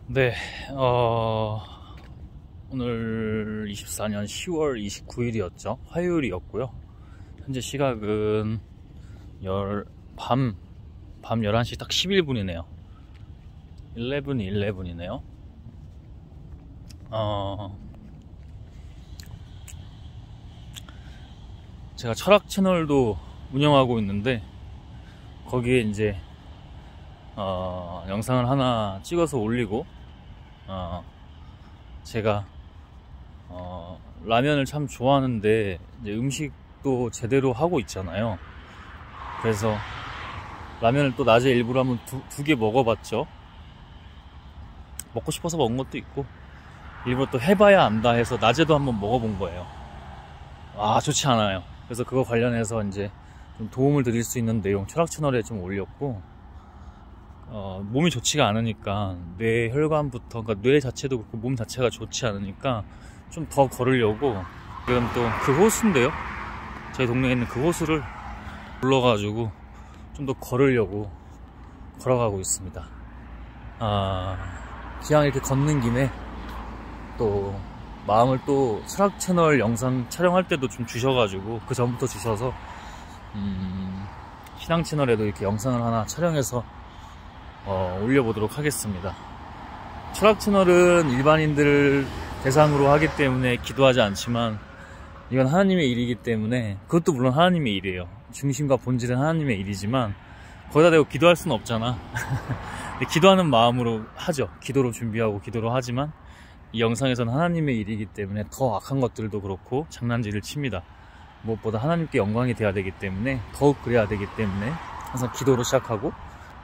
네, 오늘 24년 10월 29일이었죠. 화요일이었고요. 현재 시각은 밤 11시 딱 11분이네요. 11이네요. 제가 철학 채널도 운영하고 있는데, 거기에 이제, 영상을 하나 찍어서 올리고, 제가 라면을 참 좋아하는데 이제 음식도 제대로 하고 있잖아요. 그래서 라면을 또 낮에 일부러 한번 두 개 먹어봤죠. 먹고 싶어서 먹은 것도 있고, 일부러 또 해봐야 안다 해서 낮에도 한번 먹어본 거예요. 좋지 않아요. 그래서 그거 관련해서 이제 좀 도움을 드릴 수 있는 내용 철학 채널에 좀 올렸고, 몸이 좋지가 않으니까 뇌 혈관부터, 그러니까 뇌 자체도 그렇고 몸 자체가 좋지 않으니까 좀 더 걸으려고, 지금 또 그 호수인데요, 저희 동네에 있는 그 호수를 불러가지고 좀 더 걸으려고 걸어가고 있습니다. 그냥 이렇게 걷는 김에 또 마음을 또 철학 채널 영상 촬영할 때도 좀 주셔가지고, 그 전부터 주셔서 신앙 채널에도 이렇게 영상을 하나 촬영해서 올려보도록 하겠습니다. 철학 채널은 일반인들 대상으로 하기 때문에 기도하지 않지만, 이건 하나님의 일이기 때문에, 그것도 물론 하나님의 일이에요. 중심과 본질은 하나님의 일이지만 거기다 대고 기도할 수는 없잖아. 기도하는 마음으로 하죠. 기도로 준비하고 기도로 하지만, 이 영상에서는 하나님의 일이기 때문에 더 악한 것들도 그렇고 장난질을 칩니다. 무엇보다 하나님께 영광이 돼야 되기 때문에, 더욱 그래야 되기 때문에 항상 기도로 시작하고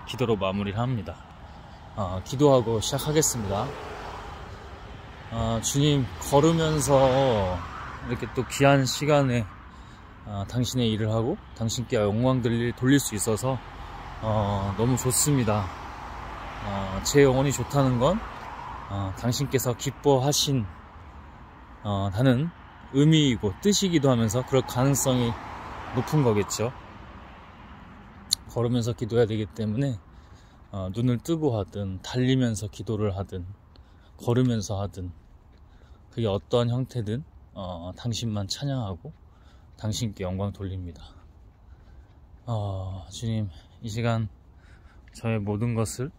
기도로 마무리를 합니다. 기도하고 시작하겠습니다. 주님, 걸으면서 이렇게 또 귀한 시간에 당신의 일을 하고 당신께 영광 돌릴 수 있어서 너무 좋습니다. 제 영혼이 좋다는 건 당신께서 기뻐하신 다는 의미이고 뜻이기도 하면서 그럴 가능성이 높은 거겠죠. 걸으면서 기도해야 되기 때문에 눈을 뜨고 하든 달리면서 기도를 하든 걸으면서 하든, 그게 어떠한 형태든 당신만 찬양하고 당신께 영광 돌립니다. 주님, 이 시간 저의 모든 것을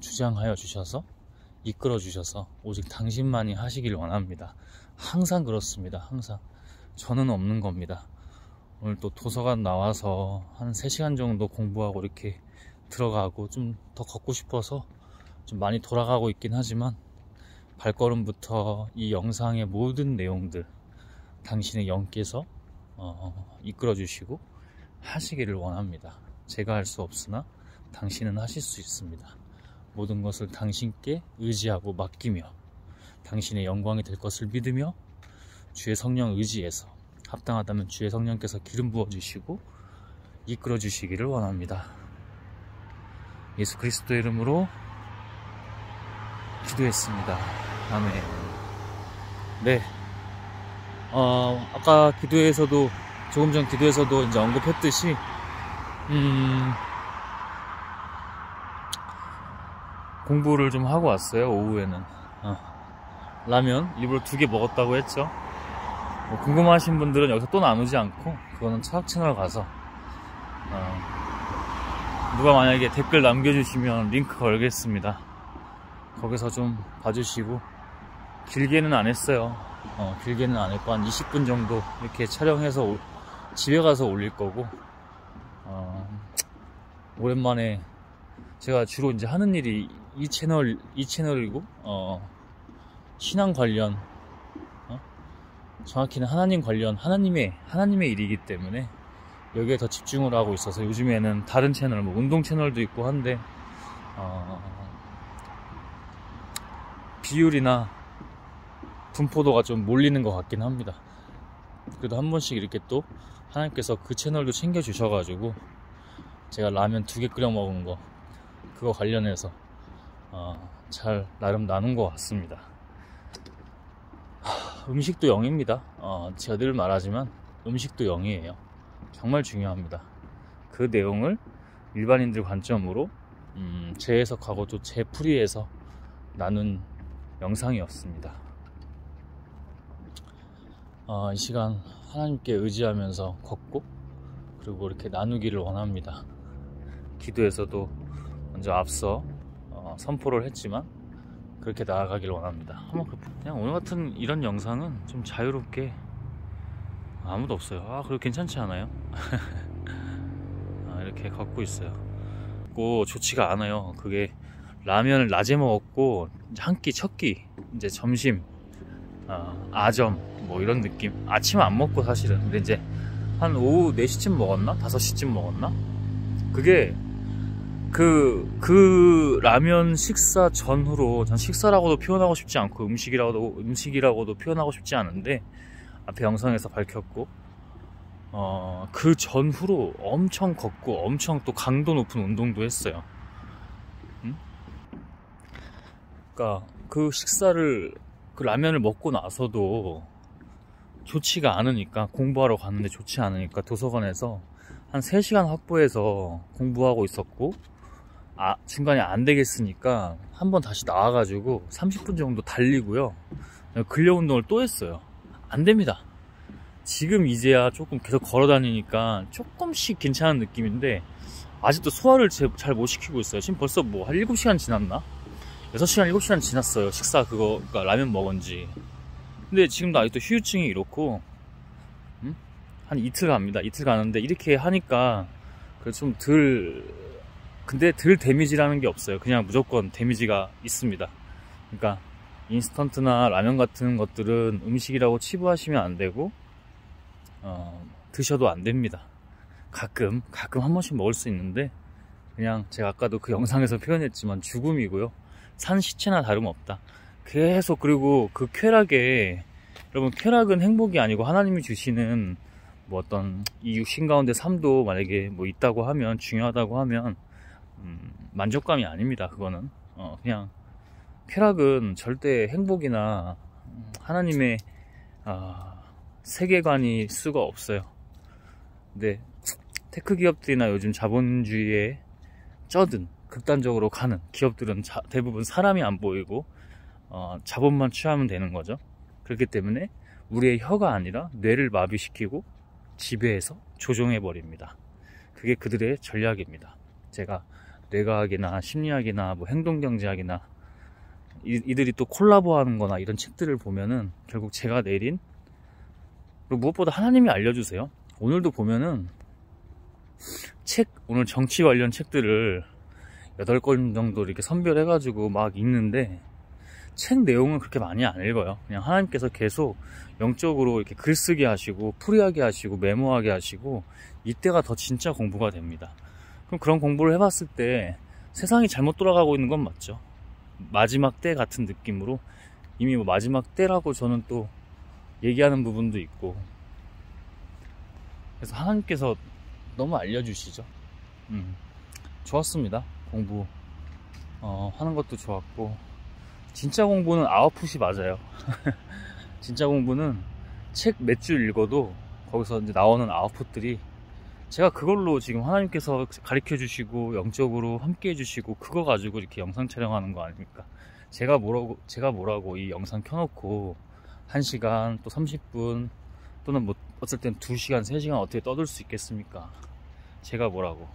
주장하여 주셔서, 이끌어 주셔서 오직 당신만이 하시길 원합니다. 항상 그렇습니다. 항상 저는 없는 겁니다. 오늘 또 도서관 나와서 한 3시간 정도 공부하고 이렇게 들어가고, 좀 더 걷고 싶어서 좀 많이 돌아가고 있긴 하지만, 발걸음부터 이 영상의 모든 내용들 당신의 영께서 이끌어 주시고 하시기를 원합니다. 제가 할 수 없으나 당신은 하실 수 있습니다. 모든 것을 당신께 의지하고 맡기며 당신의 영광이 될 것을 믿으며 주의 성령 의지해서, 합당하다면 주의 성령께서 기름 부어 주시고 이끌어 주시기를 원합니다. 예수 그리스도의 이름으로 기도했습니다. 아멘. 네. 아까 기도에서도, 조금 전 기도에서도 이제 언급했듯이, 공부를 좀 하고 왔어요. 오후에는 라면 일부러 2개 먹었다고 했죠. 궁금하신 분들은 여기서 또 나누지 않고, 그거는 철학 채널 가서 누가 만약에 댓글 남겨주시면 링크 걸겠습니다. 거기서 좀 봐주시고, 길게는 안 했어요. 길게는 안 했고 한 20분 정도 이렇게 촬영해서 집에 가서 올릴 거고, 오랜만에 제가 주로 이제 하는 일이 이 채널이고, 신앙 관련, 정확히는 하나님 관련, 하나님의 일이기 때문에 여기에 더 집중을 하고 있어서, 요즘에는 다른 채널, 뭐 운동 채널도 있고 한데 비율이나 분포도가 좀 몰리는 것 같긴 합니다. 그래도 한 번씩 이렇게 또 하나님께서 그 채널도 챙겨 주셔가지고, 제가 라면 2개 끓여 먹은 거, 그거 관련해서 잘 나름 나눈 것 같습니다. 음식도 영입니다. 제가 늘 말하지만 음식도 영이에요. 정말 중요합니다. 그 내용을 일반인들 관점으로 재해석하고 또 재풀이해서 나눈 영상이었습니다. 이 시간 하나님께 의지하면서 걷고 그리고 이렇게 나누기를 원합니다. 기도에서도 먼저 앞서 선포를 했지만 그렇게 나아가길 원합니다. 그냥 오늘 같은 이런 영상은 좀 자유롭게, 아무도 없어요. 그리고 괜찮지 않아요? 이렇게 걷고 있어요. 좋지가 않아요. 그게 라면을 낮에 먹었고 한 끼, 첫 끼, 이제 점심, 아점 뭐 이런 느낌. 아침 안 먹고 사실은. 근데 이제 한 오후 4시쯤 먹었나? 5시쯤 먹었나? 그게 그 라면 식사 전후로, 전 식사라고도 표현하고 싶지 않고 음식이라고도 표현하고 싶지 않은데, 앞에 영상에서 밝혔고, 그 전후로 엄청 걷고 엄청 또 강도 높은 운동도 했어요. 그러니까 그 라면을 먹고 나서도 좋지가 않으니까, 공부하러 갔는데 좋지 않으니까 도서관에서 한 3시간 확보해서 공부하고 있었고, 중간에 안 되겠으니까 한번 다시 나와가지고 30분 정도 달리고요, 근력 운동을 또 했어요. 안 됩니다. 지금 이제야 조금 계속 걸어 다니니까 조금씩 괜찮은 느낌인데, 아직도 소화를 잘 못 시키고 있어요. 지금 벌써 뭐 한 7시간 지났나? 6시간, 7시간 지났어요. 식사 그러니까 라면 먹은지. 근데 지금도 아직도 휴유증이 이렇고, 한 이틀 갑니다. 이틀 가는데 이렇게 하니까 좀 근데 덜 데미지라는 게 없어요. 그냥 무조건 데미지가 있습니다. 그러니까 인스턴트나 라면 같은 것들은 음식이라고 치부하시면 안 되고, 드셔도 안 됩니다. 가끔 한 번씩 먹을 수 있는데, 그냥 제가 아까도 그 영상에서 표현했지만 죽음이고요. 산 시체나 다름없다. 계속. 그리고 그 쾌락에, 여러분, 쾌락은 행복이 아니고 하나님이 주시는 뭐 어떤 이 육신 가운데 삶도 만약에 뭐 있다고 하면, 중요하다고 하면 만족감이 아닙니다. 그거는 그냥 쾌락은 절대 행복이나 하나님의 세계관일 수가 없어요. 근데 테크 기업들이나 요즘 자본주의에 쩌든 극단적으로 가는 기업들은 대부분 사람이 안 보이고 자본만 취하면 되는 거죠. 그렇기 때문에 우리의 혀가 아니라 뇌를 마비시키고 지배해서 조종해 버립니다. 그게 그들의 전략입니다. 제가 뇌과학이나 심리학이나 뭐 행동경제학이나 이들이 또 콜라보하는 거나 이런 책들을 보면은 결국 제가 내린, 그리고 무엇보다 하나님이 알려주세요. 오늘도 보면은 오늘 정치 관련 책들을 8권 정도 이렇게 선별해가지고 막 읽는데, 책 내용은 그렇게 많이 안 읽어요. 그냥 하나님께서 계속 영적으로 이렇게 글쓰게 하시고, 풀이하게 하시고, 메모하게 하시고, 이때가 더 진짜 공부가 됩니다. 그럼 그런 공부를 해봤을 때 세상이 잘못 돌아가고 있는 건 맞죠. 마지막 때 같은 느낌으로, 이미 뭐 마지막 때라고 저는 또 얘기하는 부분도 있고, 그래서 하나님께서 너무 알려주시죠. 좋았습니다. 공부 하는 것도 좋았고, 진짜 공부는 아웃풋이 맞아요. 진짜 공부는 책 몇 줄 읽어도 거기서 이제 나오는 아웃풋들이, 제가 그걸로 지금 하나님께서 가르쳐 주시고 영적으로 함께 해주시고 그거 가지고 이렇게 영상 촬영하는 거 아닙니까? 제가 뭐라고 이 영상 켜놓고 1시간 또 30분 또는 뭐 어쩔 땐 2시간 3시간 어떻게 떠들 수 있겠습니까? 제가 뭐라고,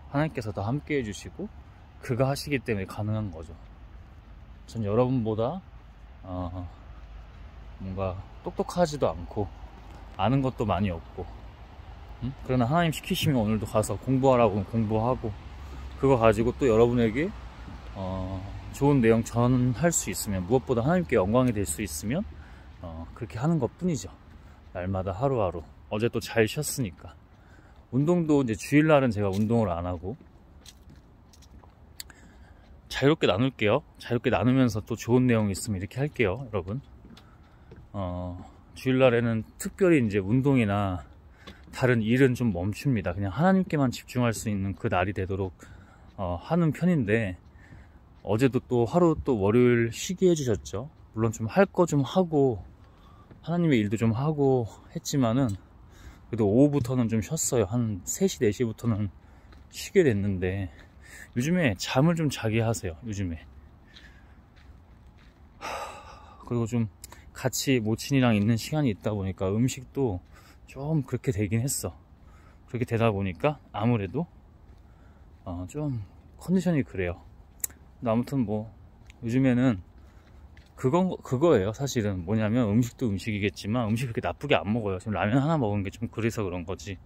하나님께서 더 함께 해주시고 그거 하시기 때문에 가능한 거죠. 전 여러분보다 뭔가 똑똑하지도 않고 아는 것도 많이 없고, 그러나 하나님 시키시면 오늘도 가서 공부하라고 공부하고, 그거 가지고 또 여러분에게 좋은 내용 전할 수 있으면, 무엇보다 하나님께 영광이 될 수 있으면 그렇게 하는 것 뿐이죠. 날마다 하루하루. 어제 또 잘 쉬었으니까. 운동도 이제 주일날은 제가 운동을 안 하고 자유롭게 나눌게요. 자유롭게 나누면서 또 좋은 내용이 있으면 이렇게 할게요, 여러분. 주일날에는 특별히 이제 운동이나 다른 일은 좀 멈춥니다. 그냥 하나님께만 집중할 수 있는 그 날이 되도록 하는 편인데, 어제도 또 하루 또 월요일 쉬게 해주셨죠. 물론 좀 할 거 좀 하고 하나님의 일도 좀 하고 했지만은, 그래도 오후부터는 좀 쉬었어요. 한 3시, 4시부터는 쉬게 됐는데, 요즘에 잠을 좀 자게 하세요. 요즘에 그리고 좀 같이 모친이랑 있는 시간이 있다 보니까 음식도 좀 그렇게 되긴 했어. 그렇게 되다 보니까 아무래도 좀 컨디션이 그래요. 근데 아무튼 뭐 요즘에는 그거예요. 사실은 뭐냐면 음식도 음식이겠지만 음식 그렇게 나쁘게 안 먹어요. 지금 라면 하나 먹은 게 좀 그래서 그런 거지.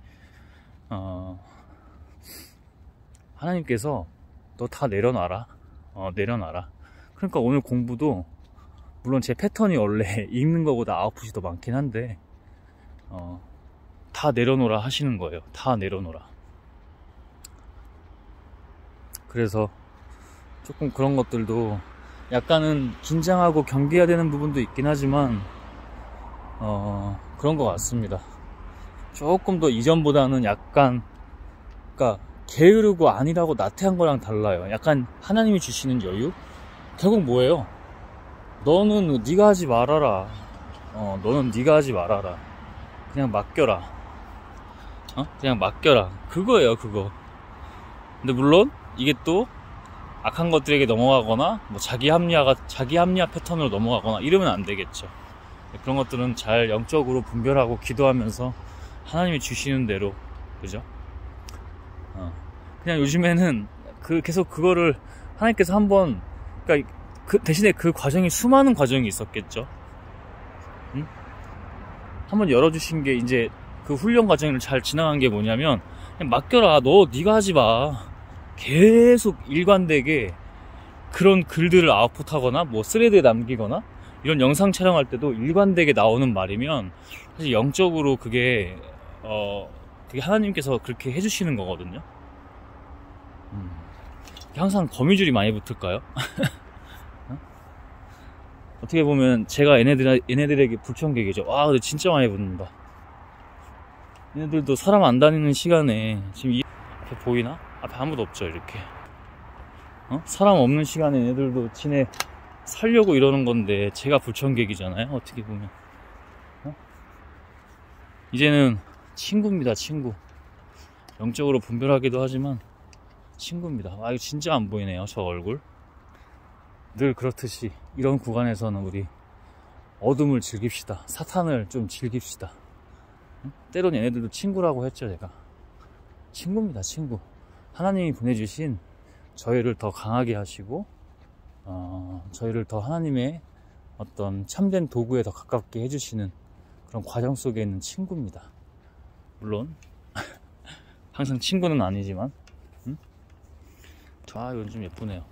하나님께서 너 다 내려놔라. 내려놔라. 그러니까 오늘 공부도 물론 제 패턴이 원래 읽는 거보다 아웃풋이 더 많긴 한데 다 내려놓으라 하시는 거예요. 다 내려놓으라. 그래서 조금 그런 것들도 약간은 긴장하고 경계해야 되는 부분도 있긴 하지만 그런 것 같습니다. 조금 더 이전보다는 약간 그러니까 게으르고 아니라고 나태한 거랑 달라요. 약간 하나님이 주시는 여유? 결국 뭐예요? 너는 네가 하지 말아라. 너는 네가 하지 말아라. 그냥 맡겨라. 그냥 맡겨라. 그거예요, 그거. 근데 물론 이게 또 악한 것들에게 넘어가거나 뭐 자기 합리화 패턴으로 넘어가거나 이러면 안 되겠죠. 그런 것들은 잘 영적으로 분별하고 기도하면서 하나님이 주시는 대로, 그죠? 그냥 요즘에는 계속 그거를 하나님께서 한번, 그러니까 대신에 그 과정이 수많은 과정이 있었겠죠. 응? 한번 열어주신 게 이제 그 훈련 과정을 잘 지나간 게 뭐냐면 그냥 맡겨라. 네가 하지 마. 계속 일관되게 그런 글들을 아웃풋하거나 뭐 스레드에 남기거나 이런 영상 촬영할 때도 일관되게 나오는 말이면 사실 영적으로 그게 하나님께서 그렇게 해주시는 거거든요. 항상 거미줄이 많이 붙을까요? 어떻게 보면 제가 얘네들에게 불청객이죠. 근데 진짜 많이 붙는다. 얘네들도 사람 안 다니는 시간에 지금 이 앞에 보이나? 앞에 아무도 없죠. 이렇게 사람 없는 시간에 얘네들도 지네 살려고 이러는 건데 제가 불청객이잖아요. 어떻게 보면 이제는 친구입니다. 친구. 영적으로 분별하기도 하지만 친구입니다. 이거 진짜 안 보이네요. 저 얼굴. 늘 그렇듯이 이런 구간에서는 우리 어둠을 즐깁시다. 사탄을 좀 즐깁시다. 때론 얘네들도 친구라고 했죠. 제가 친구입니다. 친구. 하나님이 보내주신 저희를 더 강하게 하시고 저희를 더 하나님의 어떤 참된 도구에 더 가깝게 해주시는 그런 과정 속에 있는 친구입니다. 물론 항상 친구는 아니지만 이건 좀 예쁘네요.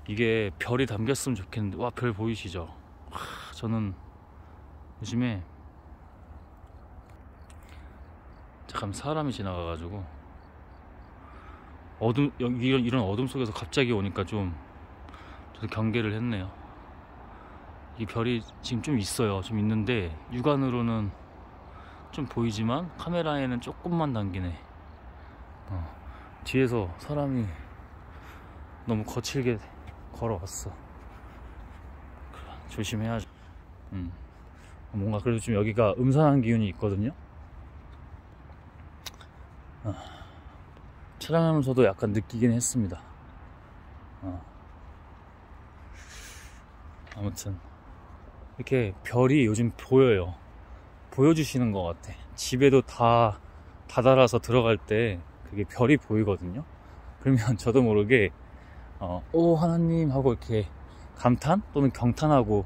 이게 별이 담겼으면 좋겠는데 별 보이시죠? 저는 요즘에 잠깐 사람이 지나가가지고 이런 어둠 속에서 갑자기 오니까 좀 저도 경계를 했네요. 이 별이 지금 좀 있어요. 좀 있는데 육안으로는 좀 보이지만 카메라에는 조금만 담기네. 뒤에서 사람이 너무 거칠게 걸어왔어. 조심해야죠. 뭔가 그래도 좀 여기가 음산한 기운이 있거든요. 촬영하면서도 약간 느끼긴 했습니다. 아무튼 이렇게 별이 요즘 보여요. 보여주시는 것 같아. 집에도 다 달아서 들어갈 때 그게 별이 보이거든요. 그러면 저도 모르게 오 하나님 하고 이렇게 감탄 또는 경탄하고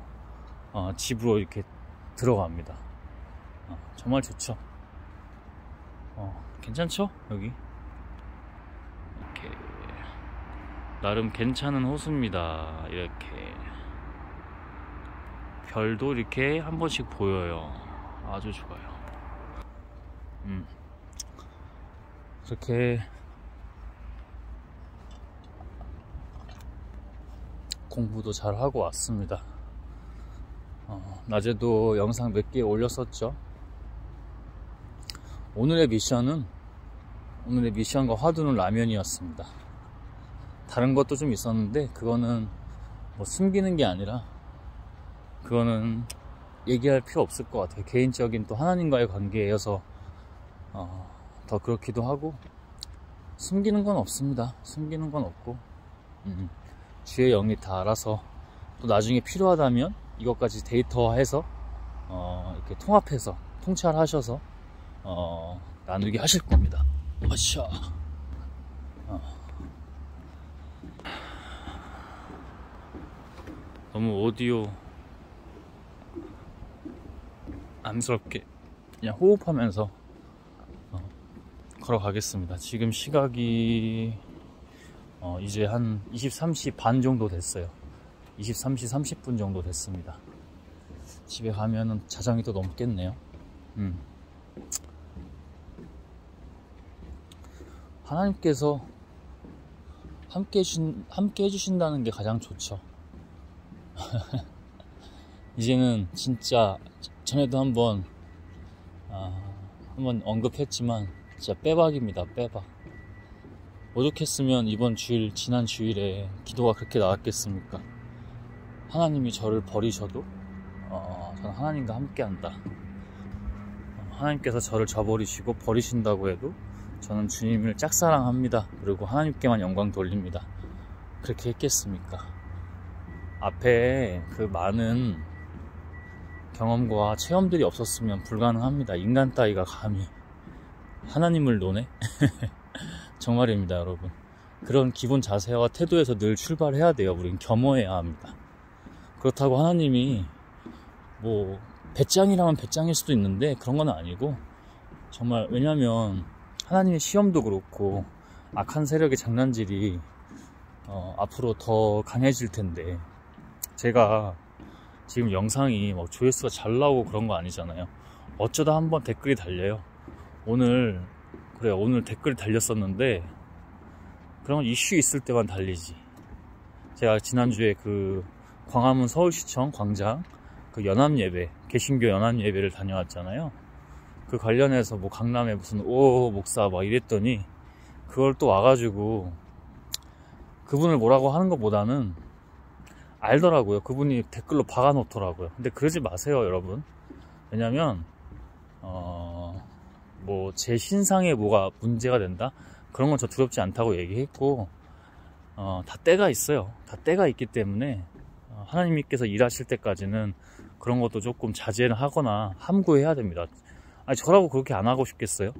집으로 이렇게 들어갑니다. 정말 좋죠. 괜찮죠? 여기 이렇게 나름 괜찮은 호수입니다. 이렇게 별도 이렇게 한 번씩 보여요. 아주 좋아요. 이렇게 공부도 잘 하고 왔습니다. 낮에도 영상 몇 개 올렸었죠. 오늘의 미션과 화두는 라면이었습니다. 다른 것도 좀 있었는데 그거는 뭐 숨기는 게 아니라 그거는 얘기할 필요 없을 것 같아요. 개인적인 또 하나님과의 관계여서 더 그렇기도 하고 숨기는 건 없습니다. 숨기는 건 없고 주의 영이 다 알아서 또 나중에 필요하다면 이것까지 데이터화해서 이렇게 통합해서 통찰하셔서 나누게 하실 겁니다. 마샤. 너무 오디오 안쓰럽게 그냥 호흡하면서 걸어가겠습니다. 지금 시각이 이제 한 23시 반 정도 됐어요. 23시 30분 정도 됐습니다. 집에 가면은 자정이 또 넘겠네요. 하나님께서 함께 해주신다는 게 가장 좋죠. 이제는 진짜 전에도 한번 언급했지만 진짜 빼박입니다. 빼박. 오죽했으면 이번 주일, 지난 주일에 기도가 그렇게 나왔겠습니까? 하나님이 저를 버리셔도 저는 하나님과 함께 한다. 하나님께서 저를 저버리시고 버리신다고 해도 저는 주님을 짝사랑합니다. 그리고 하나님께만 영광 돌립니다. 그렇게 했겠습니까? 앞에 그 많은 경험과 체험들이 없었으면 불가능합니다. 인간 따위가 감히 하나님을 노네? 정말입니다, 여러분. 그런 기본 자세와 태도에서 늘 출발해야 돼요. 우린 겸허해야 합니다. 그렇다고 하나님이 뭐 배짱이라면 배짱일 수도 있는데 그런 건 아니고, 정말 왜냐면 하나님의 시험도 그렇고 악한 세력의 장난질이 앞으로 더 강해질 텐데, 제가 지금 영상이 뭐 조회수가 잘 나오고 그런 거 아니잖아요. 어쩌다 한번 댓글이 달려요. 오늘 댓글이 달렸었는데 그런 이슈 있을 때만 달리지. 제가 지난주에 그 광화문 서울시청 광장 그 연합예배, 개신교 연합예배를 다녀왔잖아요. 그 관련해서 뭐 강남에 무슨 오 목사 막 이랬더니 그걸 또 와가지고 그분을 뭐라고 하는 것보다는 알더라고요. 그분이 댓글로 박아놓더라고요. 근데 그러지 마세요, 여러분. 왜냐면 뭐 제 신상에 뭐가 문제가 된다? 그런 건 저 두렵지 않다고 얘기했고, 다 때가 있어요. 다 때가 있기 때문에 하나님께서 일하실 때까지는 그런 것도 조금 자제를 하거나 함구해야 됩니다. 아니, 저라고 그렇게 안 하고 싶겠어요?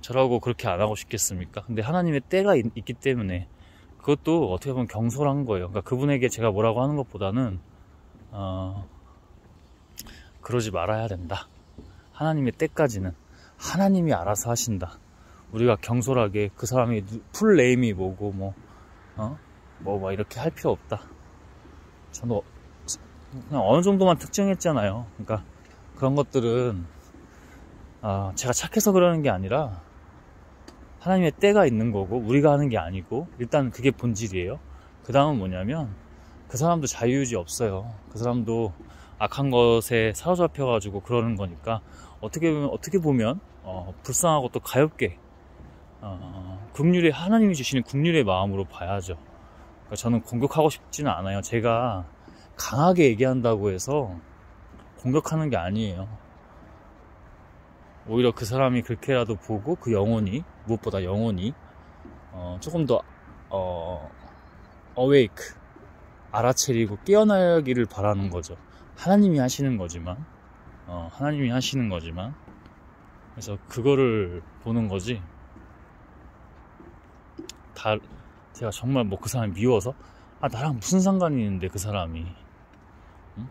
저라고 그렇게 안 하고 싶겠습니까? 근데 하나님의 때가 있기 때문에 그것도 어떻게 보면 경솔한 거예요. 그러니까 그분에게 제가 뭐라고 하는 것보다는 그러지 말아야 된다. 하나님의 때까지는 하나님이 알아서 하신다. 우리가 경솔하게 그 사람이 풀네임이 뭐고 막 이렇게 할 필요 없다. 저는 그냥 어느 정도만 특정했잖아요. 그러니까 그런 것들은 제가 착해서 그러는 게 아니라 하나님의 때가 있는 거고 우리가 하는 게 아니고, 일단 그게 본질이에요. 그 다음은 뭐냐면 그 사람도 자유의지 없어요. 그 사람도 악한 것에 사로잡혀가지고 그러는 거니까 어떻게 보면 불쌍하고 또 가엽게 하나님이 주시는 긍휼의 마음으로 봐야죠. 그러니까 저는 공격하고 싶지는 않아요. 제가 강하게 얘기한다고 해서 공격하는 게 아니에요. 오히려 그 사람이 그렇게라도 보고 그 영혼이, 무엇보다 영혼이 조금 더 awake, 알아차리고 깨어나기를 바라는 거죠. 하나님이 하시는 거지만 그래서 그거를 보는 거지. 제가 정말 뭐 그 사람이 미워서 나랑 무슨 상관이 있는데 그 사람이, 응?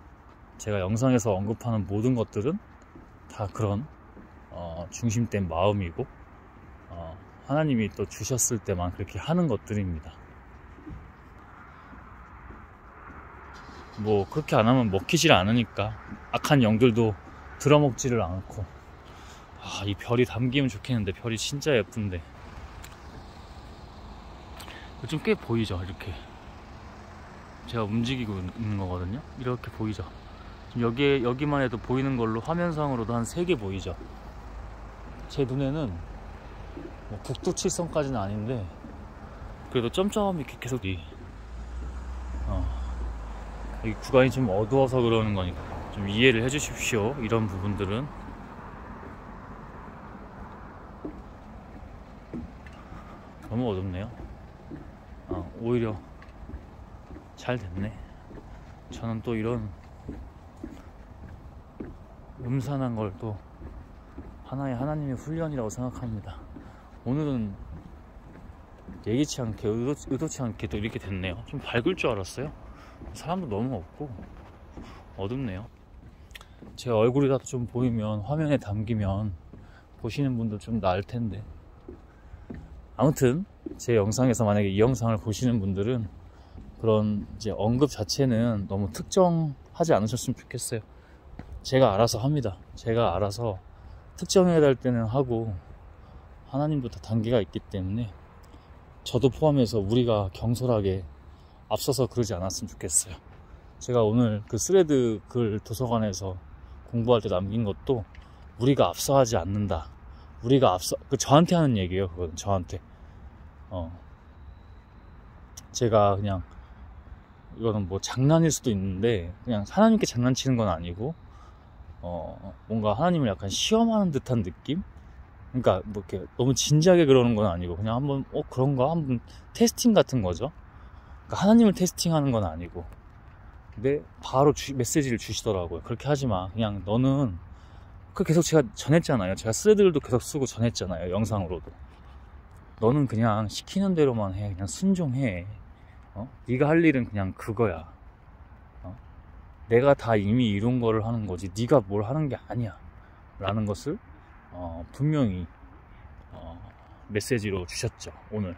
제가 영상에서 언급하는 모든 것들은 다 그런 중심된 마음이고 하나님이 또 주셨을 때만 그렇게 하는 것들입니다. 뭐 그렇게 안 하면 먹히질 않으니까 악한 영들도 들어먹지를 않고. 이 별이 담기면 좋겠는데, 별이 진짜 예쁜데. 좀 꽤 보이죠? 이렇게 제가 움직이고 있는 거거든요. 이렇게 보이죠? 지금 여기만 해도 보이는 걸로 화면상으로도 한 3개 보이죠? 제 눈에는 뭐 국도칠성까지는 아닌데 그래도 점점이 이렇게 계속 이 구간이 좀 어두워서 그러는 거니까 좀 이해를 해 주십시오. 이런 부분들은. 너무 어둡네요. 오히려 잘 됐네. 저는 또 이런 음산한 걸 또 하나의 하나님의 훈련이라고 생각합니다. 오늘은 예기치 않게 의도치 않게 또 이렇게 됐네요. 좀 밝을 줄 알았어요. 사람도 너무 없고 어둡네요. 제 얼굴이라도 좀 보이면, 화면에 담기면 보시는 분들 좀 나을 텐데. 아무튼 제 영상에서 만약에 이 영상을 보시는 분들은 그런 이제 언급 자체는 너무 특정하지 않으셨으면 좋겠어요. 제가 알아서 합니다. 제가 알아서 특정해야 될 때는 하고, 하나님도 다 단계가 있기 때문에 저도 포함해서 우리가 경솔하게 앞서서 그러지 않았으면 좋겠어요. 제가 오늘 그 스레드 글 도서관에서 공부할 때 남긴 것도 우리가 앞서하지 않는다. 우리가 앞서, 저한테 하는 얘기예요. 그건 저한테. 제가 그냥, 이거는 뭐 장난일 수도 있는데, 그냥 하나님께 장난치는 건 아니고, 뭔가 하나님을 약간 시험하는 듯한 느낌? 그러니까 뭐 이렇게 너무 진지하게 그러는 건 아니고, 그냥 한번 그런가? 한번 테스팅 같은 거죠. 그러니까 하나님을 테스팅하는 건 아니고. 근데 바로 메시지를 주시더라고요. 그렇게 하지 마. 그냥 너는, 그 계속 제가 전했잖아요. 제가 스레드들도 계속 쓰고 전했잖아요. 영상으로도. 너는 그냥 시키는 대로만 해. 그냥 순종해. 네가 할 일은 그냥 그거야. 내가 다 이미 이룬 거를 하는 거지 네가 뭘 하는 게 아니야 라는 것을 분명히 메시지로 주셨죠. 오늘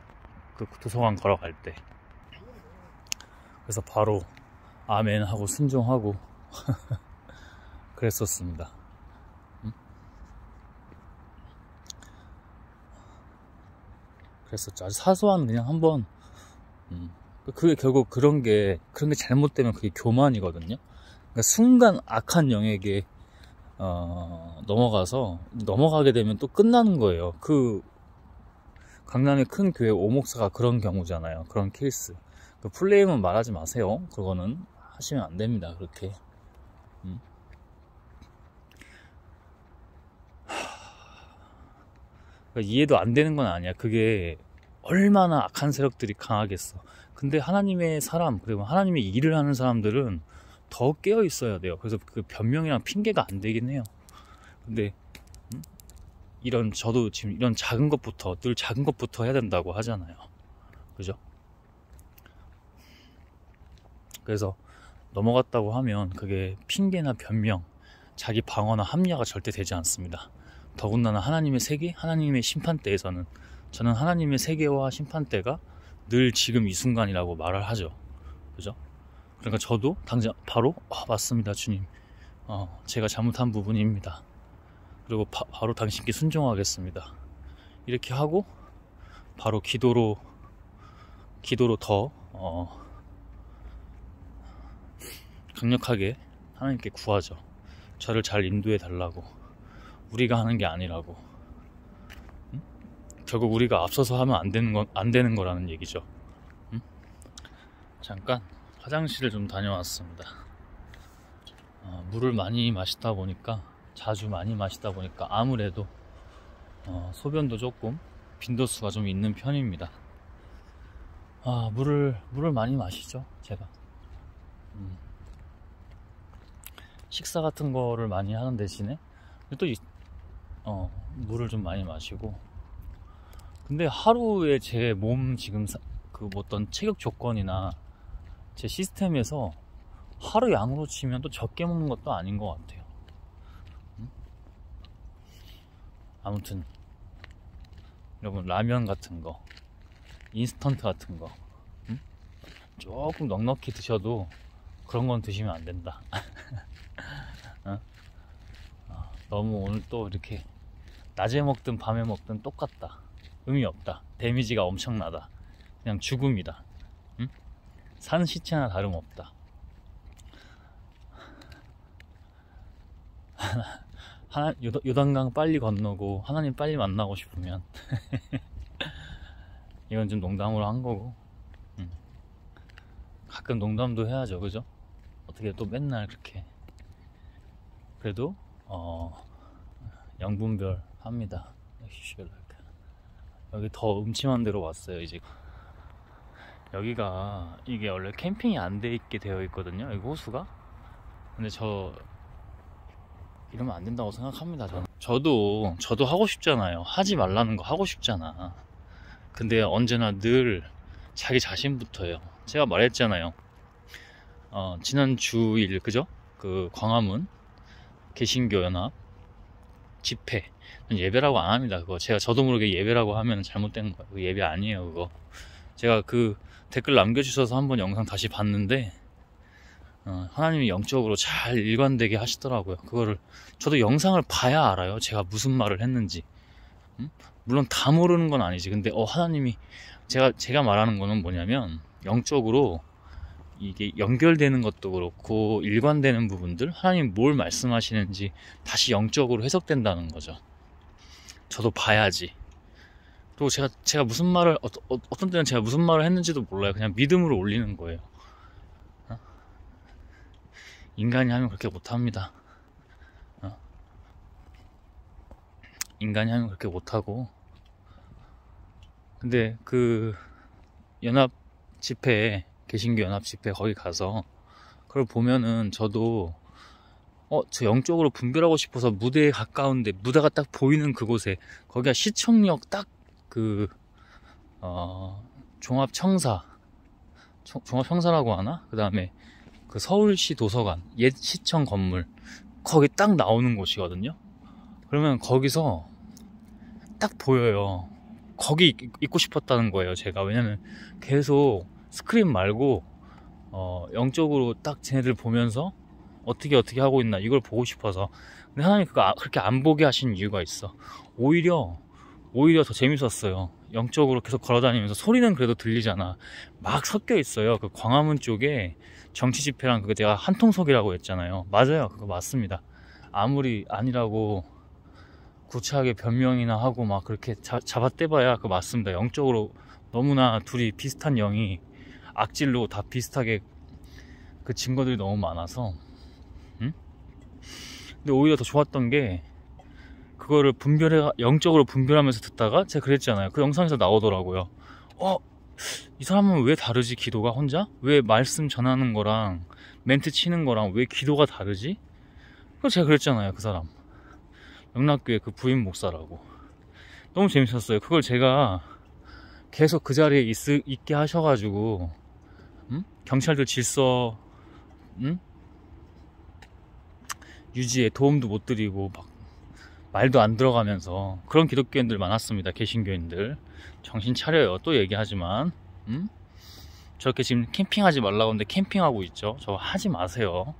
그 도서관 걸어갈 때. 그래서 바로 아멘 하고 순종하고 그랬었습니다. 그랬었죠. 아주 사소한 그냥 한번 그게 결국 그런 게 잘못되면 그게 교만이거든요. 그러니까 순간 악한 영에게 넘어가게 되면 또 끝나는 거예요. 그 강남의 큰 교회 오목사가 그런 경우잖아요. 그런 케이스. 그 플레임은 말하지 마세요. 그거는 하시면 안 됩니다. 그렇게. 그러니까 이해도 안 되는 건 아니야. 그게 얼마나 악한 세력들이 강하겠어. 근데 하나님의 사람, 그리고 하나님의 일을 하는 사람들은 더 깨어 있어야 돼요. 그래서 그 변명이랑 핑계가 안 되긴 해요. 근데 저도 지금 이런 작은 것부터, 늘 작은 것부터 해야 된다고 하잖아요. 그죠? 그래서 넘어갔다고 하면 그게 핑계나 변명, 자기 방어나 합리화가 절대 되지 않습니다. 더군다나 하나님의 세계, 하나님의 심판대에서는 저는 하나님의 세계와 심판대가 늘 지금 이 순간이라고 말을 하죠. 그죠? 그러니까 저도 당장 바로 맞습니다 주님, 제가 잘못한 부분입니다. 그리고 바로 당신께 순종하겠습니다. 이렇게 하고 바로 기도로 더 강력하게 하나님께 구하죠. 저를 잘 인도해 달라고. 우리가 하는 게 아니라고. 결국 우리가 앞서서 하면 안 되는 거라는 얘기죠. 잠깐 화장실을 좀 다녀왔습니다. 물을 많이 마시다 보니까, 자주 많이 마시다 보니까 아무래도 소변도 조금 빈도수가 좀 있는 편입니다. 물을 많이 마시죠. 제가 식사 같은 거를 많이 하는 대신에 또 물을 좀 많이 마시고. 근데 하루에 제 몸 지금 그 어떤 체격 조건이나 제 시스템에서 하루 양으로 치면 또 적게 먹는 것도 아닌 것 같아요. 아무튼 여러분, 라면 같은 거, 인스턴트 같은 거 조금 넉넉히 드셔도 그런 건 드시면 안 된다. 너무 오늘 또 이렇게 낮에 먹든 밤에 먹든 똑같다. 의미 없다. 데미지가 엄청나다. 그냥 죽음이다. 산 시체나 다름없다. 요단강 빨리 건너고 하나님 빨리 만나고 싶으면 이건 좀 농담으로 한 거고, 가끔 농담도 해야죠. 그죠? 어떻게 또 맨날 그렇게. 그래도 영분별 합니다. 여기 더 음침한 데로 왔어요. 이제 여기가 이게 원래 캠핑이 안 돼 있게 되어 있거든요. 여기 호수가. 근데 저 이러면 안 된다고 생각합니다. 저도 하고 싶잖아요. 하지 말라는 거 하고 싶잖아. 근데 언제나 늘 자기 자신부터예요. 제가 말했잖아요. 지난 주일 그죠? 그 광화문 개신교 연합 집회. 예배라고 안 합니다. 그거 저도 모르게 예배라고 하면 잘못된 거예요. 그거 예배 아니에요. 그거 제가 그 댓글 남겨주셔서 한번 영상 다시 봤는데 하나님이 영적으로 잘 일관되게 하시더라고요. 그거를 저도 영상을 봐야 알아요. 제가 무슨 말을 했는지. 물론 다 모르는 건 아니지. 근데 하나님이 제가 말하는 거는 뭐냐면 영적으로 이게 연결되는 것도 그렇고 일관되는 부분들, 하나님 뭘 말씀하시는지 다시 영적으로 해석된다는 거죠. 저도 봐야지. 또 제가 무슨 말을 어떤 때는 제가 무슨 말을 했는지도 몰라요. 그냥 믿음으로 올리는 거예요. 인간이 하면 그렇게 못합니다. 인간이 하면 그렇게 못하고. 근데 그 연합 집회에, 개신교 연합 집회 거기 가서 그걸 보면은 저도 저 영적으로 분별하고 싶어서 무대에 가까운데, 무대가 딱 보이는 그곳에, 거기가 시청역 딱 그 종합청사라고 하나? 그 다음에 그 서울시 도서관 옛 시청 건물 거기 딱 나오는 곳이거든요. 그러면 거기서 딱 보여요. 거기 있고 싶었다는 거예요, 제가. 왜냐면 계속 스크린 말고 영적으로 딱 쟤네들 보면서 어떻게 하고 있나 이걸 보고 싶어서. 근데 하나님 그렇게 안 보게 하신 이유가 있어. 오히려 더 재밌었어요. 영적으로 계속 걸어다니면서 소리는 그래도 들리잖아. 막 섞여 있어요. 그 광화문 쪽에 정치 집회랑 그거 제가 한통속이라고 했잖아요. 맞아요. 그거 맞습니다. 아무리 아니라고 구차하게 변명이나 하고 막 그렇게 잡아떼봐야 그거 맞습니다. 영적으로 너무나 둘이 비슷한 영이 악질로 다 비슷하게 그 증거들이 너무 많아서. 근데 오히려 더 좋았던 게 그거를 영적으로 분별하면서 듣다가 제가 그랬잖아요. 그 영상에서 나오더라고요. 이 사람은 왜 다르지? 기도가 혼자? 왜 말씀 전하는 거랑 멘트 치는 거랑 왜 기도가 다르지? 그거 제가 그랬잖아요. 그 사람 영락교회 그 부임 목사라고. 너무 재밌었어요. 그걸 제가 계속 그 자리에 있게 하셔가지고 경찰들 질서 유지에 도움도 못 드리고 막 말도 안 들어가면서. 그런 기독교인들 많았습니다. 개신교인들 정신 차려요. 또 얘기하지만 저렇게 지금 캠핑하지 말라고 하는데 캠핑하고 있죠. 저거 하지 마세요.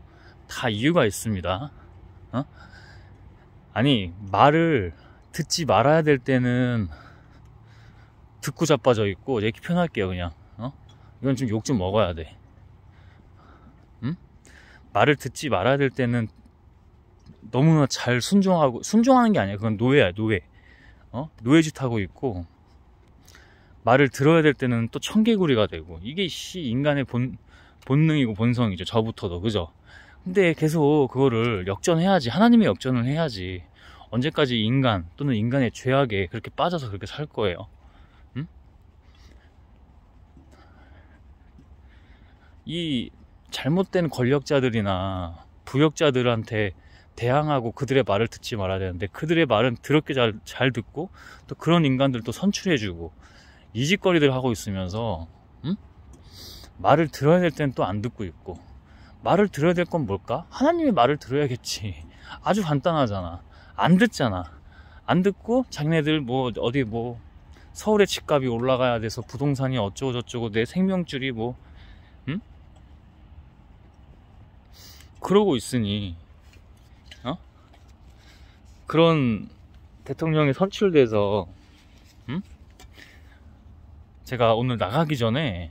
다 이유가 있습니다. 아니, 말을 듣지 말아야 될 때는 듣고 자빠져 있고, 얘기 표현할게요. 그냥 이건 좀 욕 좀 먹어야 돼. 말을 듣지 말아야 될 때는 너무나 잘 순종하는 게 아니야. 그건 노예야, 노예. 노예짓 하고 있고, 말을 들어야 될 때는 또 청개구리가 되고. 이게 인간의 본능이고 본성이죠. 저부터도. 그죠? 근데 계속 그거를 역전해야지. 하나님의 역전을 해야지. 언제까지 인간 또는 인간의 죄악에 그렇게 빠져서 그렇게 살 거예요? 이 잘못된 권력자들이나 부역자들한테 대항하고 그들의 말을 듣지 말아야 되는데, 그들의 말은 더럽게 잘 듣고, 또 그런 인간들도 선출해주고 이 짓거리들 하고 있으면서 말을 들어야 될 때는 또 안 듣고 있고. 말을 들어야 될 건 뭘까? 하나님의 말을 들어야겠지. 아주 간단하잖아. 안 듣잖아. 안 듣고 자기네들 어디 서울의 집값이 올라가야 돼서 부동산이 어쩌고 저쩌고 내 생명줄이 그러고 있으니 그런 대통령이 선출돼서 제가 오늘 나가기 전에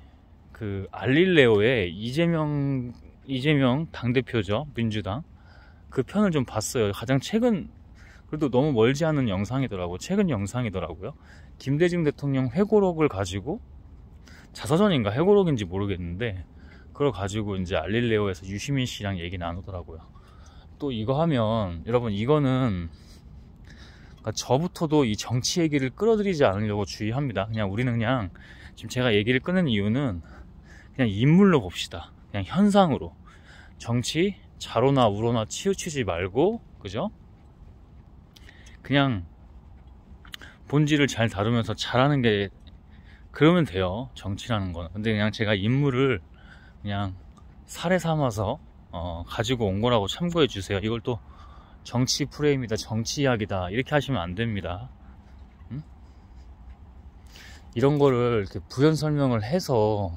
그 알릴레오의 이재명 당대표죠, 민주당. 그 편을 좀 봤어요. 가장 최근, 그래도 너무 멀지 않은 영상이더라고요. 최근 영상이더라고요. 김대중 대통령 회고록을 가지고, 자서전인가 회고록인지 모르겠는데 그걸 가지고 이제 알릴레오에서 유시민 씨랑 얘기 나누더라고요. 또 이거 하면 여러분, 이거는 그러니까 저부터도 이 정치 얘기를 끌어들이지 않으려고 주의합니다. 우리는 그냥 지금 제가 얘기를 끊은 이유는 그냥 인물로 봅시다. 그냥 현상으로. 정치 좌로나 우로나 치우치지 말고, 그죠? 그냥 본질을 잘 다루면서 잘하는 게, 그러면 돼요, 정치라는 거는. 근데 그냥 제가 인물을 그냥 사례 삼아서 가지고 온 거라고 참고해 주세요. 이걸 또 정치 프레임이다, 정치 이야기다 이렇게 하시면 안 됩니다. 응? 이런 거를 이렇게 부연 설명을 해서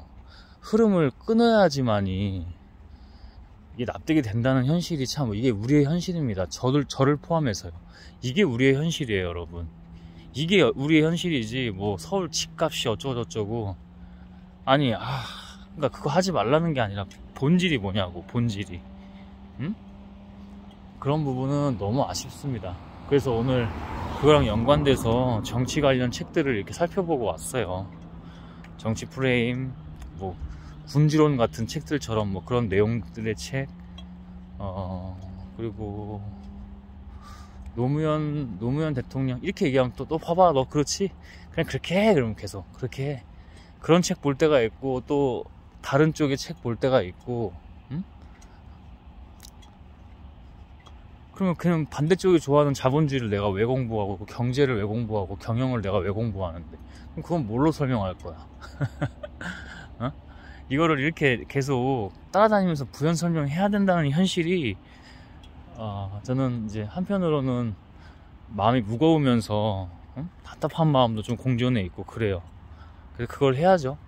흐름을 끊어야지만이 이게 납득이 된다는 현실이 참, 이게 우리의 현실입니다. 저를 포함해서요. 이게 우리의 현실이에요, 여러분. 이게 우리의 현실이지, 뭐 서울 집값이 어쩌고저쩌고. 아니, 그러니까 그거 하지 말라는 게 아니라 본질이 뭐냐고, 본질이. 응? 그런 부분은 너무 아쉽습니다. 그래서 오늘 그거랑 연관돼서 정치 관련 책들을 이렇게 살펴보고 왔어요. 정치 프레임, 뭐 군지론 같은 책들처럼 뭐 그런 내용들의 책, 그리고 노무현 대통령 이렇게 얘기하면 또 봐봐, 너 그렇지? 그냥 그렇게 해. 그러면 계속 그렇게 해. 그런 책 볼 때가 있고, 또 다른 쪽의 책 볼 때가 있고, 응? 그러면 그냥 반대쪽이 좋아하는 자본주의를 내가 왜 공부하고, 경제를 왜 공부하고, 경영을 내가 왜 공부하는데, 그럼 그건 뭘로 설명할 거야? 어? 이거를 이렇게 계속 따라다니면서 부연 설명해야 된다는 현실이, 저는 이제 한편으로는 마음이 무거우면서 답답한 마음도 좀 공존해 있고 그래요. 그래서 그걸 해야죠.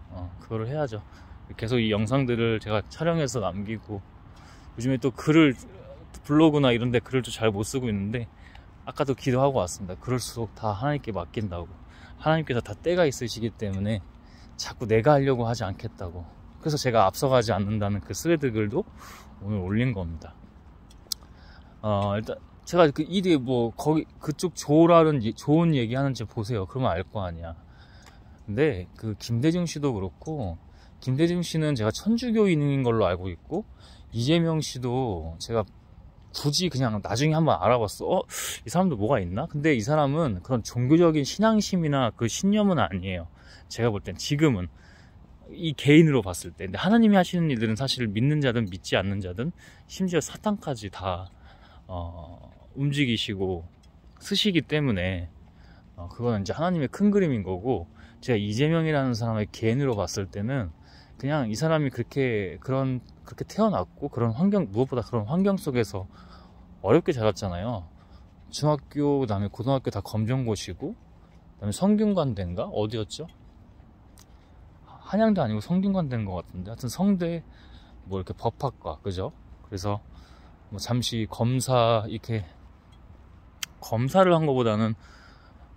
그걸 해야죠. 계속 이 영상들을 제가 촬영해서 남기고, 요즘에 또 글을, 블로그나 이런 데 글을 또 잘 못 쓰고 있는데, 아까도 기도하고 왔습니다. 그럴수록 다 하나님께 맡긴다고. 하나님께서 다 때가 있으시기 때문에 자꾸 내가 하려고 하지 않겠다고. 그래서 제가 앞서가지 않는다는 그 스레드 글도 오늘 올린 겁니다. 일단 제가 그 일이 뭐 거기 그쪽 좋은 얘기 하는지 보세요. 그러면 알 거 아니야. 근데 그 김대중 씨도 그렇고, 김대중 씨는 제가 천주교인인 걸로 알고 있고, 이재명 씨도 제가 굳이 그냥 나중에 한번 알아봤어. 이 사람도 뭐가 있나? 근데 이 사람은 그런 종교적인 신앙심이나 그 신념은 아니에요. 제가 볼 땐 지금은 이 개인으로 봤을 때. 근데 하나님이 하시는 일들은 사실 믿는 자든 믿지 않는 자든, 심지어 사탄까지 다 움직이시고 쓰시기 때문에, 그거는 이제 하나님의 큰 그림인 거고, 제가 이재명이라는 사람의 개인으로 봤을 때는 그냥 이 사람이 그렇게 태어났고, 그런 환경, 무엇보다 그런 환경 속에서 어렵게 자랐잖아요. 중학교, 그 다음에 고등학교 다 검정고시고, 그 다음에 성균관대인가? 어디였죠? 한양대 아니고 성균관대인 것 같은데, 하여튼 성대 뭐 이렇게 법학과, 그죠? 그래서 뭐 잠시 이렇게 검사를 한 것보다는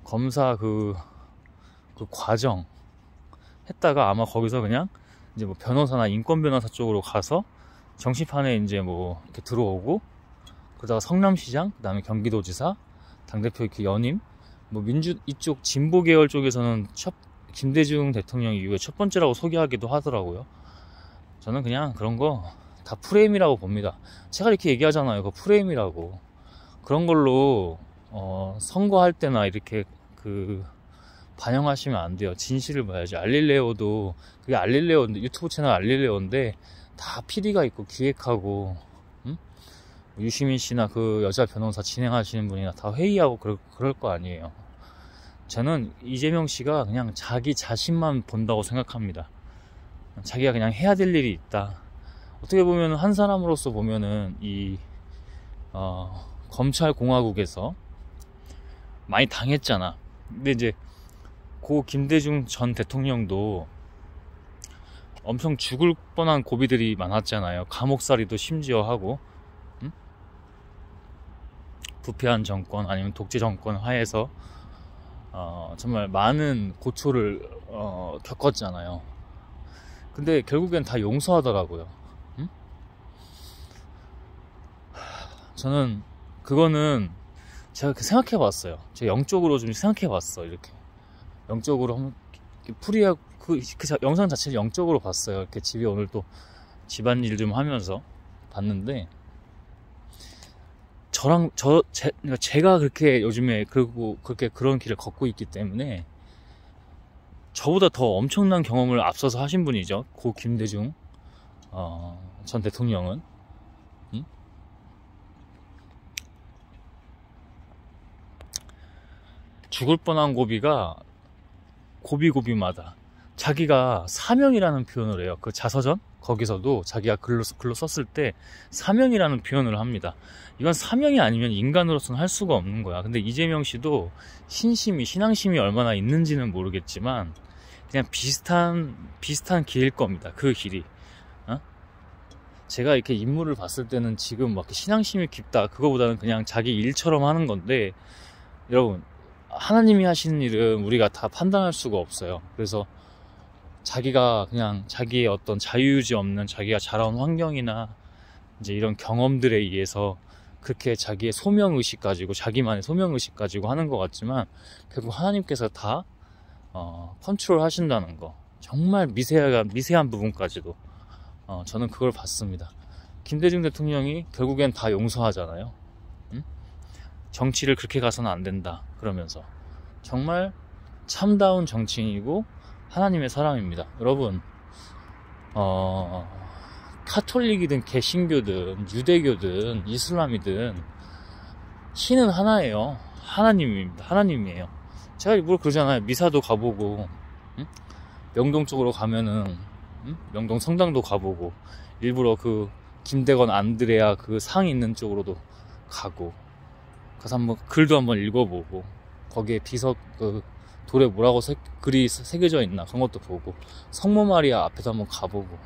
검사 그 과정 했다가, 아마 거기서 그냥 이제 뭐 변호사나 인권 변호사 쪽으로 가서 정치판에 이제 뭐 이렇게 들어오고, 그러다가 성남시장, 그 다음에 경기도지사, 당대표 이렇게 연임, 뭐 이쪽 진보 계열 쪽에서는 김대중 대통령 이후에 첫 번째라고 소개하기도 하더라고요. 저는 그냥 그런 거 다 프레임이라고 봅니다. 제가 이렇게 얘기하잖아요. 그 프레임이라고. 그런 걸로 선거할 때나 이렇게 반영하시면 안 돼요. 진실을 봐야지. 알릴레오도, 그게 알릴레오인데, 유튜브 채널 알릴레오인데 다 PD가 있고 기획하고, 유시민 씨나 그 여자 변호사 진행하시는 분이나 다 회의하고 그럴 거 아니에요. 저는 이재명 씨가 그냥 자기 자신만 본다고 생각합니다. 자기가 그냥 해야 될 일이 있다. 어떻게 보면 한 사람으로서 보면은 검찰 공화국에서 많이 당했잖아. 근데 이제 고 김대중 전 대통령도 엄청 죽을 뻔한 고비들이 많았잖아요. 감옥살이도 심지어 하고, 부패한 정권 아니면 독재 정권 하에서 정말 많은 고초를 겪었잖아요. 근데 결국엔 다 용서하더라고요. 저는 그거는 제가 생각해 봤어요. 제가 영적으로 좀 생각해 봤어. 이렇게 영적으로 한번 풀이하고, 그 영상 자체를 영적으로 봤어요. 이렇게 집에 오늘 또 집안일 좀 하면서 봤는데, 제가 그렇게 요즘에 그런 길을 걷고 있기 때문에 저보다 더 엄청난 경험을 앞서서 하신 분이죠. 고 김대중 전 대통령은. 죽을 뻔한 고비가 고비고비마다 자기가 사명이라는 표현을 해요. 그 자서전 거기서도 자기가 글로 썼을 때 사명이라는 표현을 합니다. 이건 사명이 아니면 인간으로서는 할 수가 없는 거야. 근데 이재명 씨도 신앙심이 얼마나 있는지는 모르겠지만 그냥 비슷한 길일 겁니다. 그 길이. 제가 이렇게 인물을 봤을 때는 지금 막 신앙심이 깊다 그거보다는 그냥 자기 일처럼 하는 건데, 여러분, 하나님이 하시는 일은 우리가 다 판단할 수가 없어요. 그래서 자기가 그냥 자기의 어떤 자유의지 없는 자기가 자라온 환경이나 이제 이런 경험들에 의해서 그렇게 자기의 소명의식 가지고, 자기만의 소명의식 가지고 하는 것 같지만 결국 하나님께서 다 컨트롤 하신다는 거, 정말 미세한 부분까지도 저는 그걸 봤습니다. 김대중 대통령이 결국엔 다 용서하잖아요. 정치를 그렇게 가서는 안 된다 그러면서 정말 참다운 정치인이고 하나님의 사람입니다. 여러분, 카톨릭이든 개신교든 유대교든 이슬람이든 신은 하나예요. 하나님입니다. 하나님이에요. 제가 일부러 그러잖아요. 미사도 가보고, 명동 쪽으로 가면은 명동 성당도 가보고, 일부러 그 김대건 안드레아 그 상 있는 쪽으로도 가고, 가서 한번 글도 한번 읽어보고, 거기에 비석 그 돌에 뭐라고 글이 새겨져 있나 그런 것도 보고, 성모 마리아 앞에도 한번 가보고,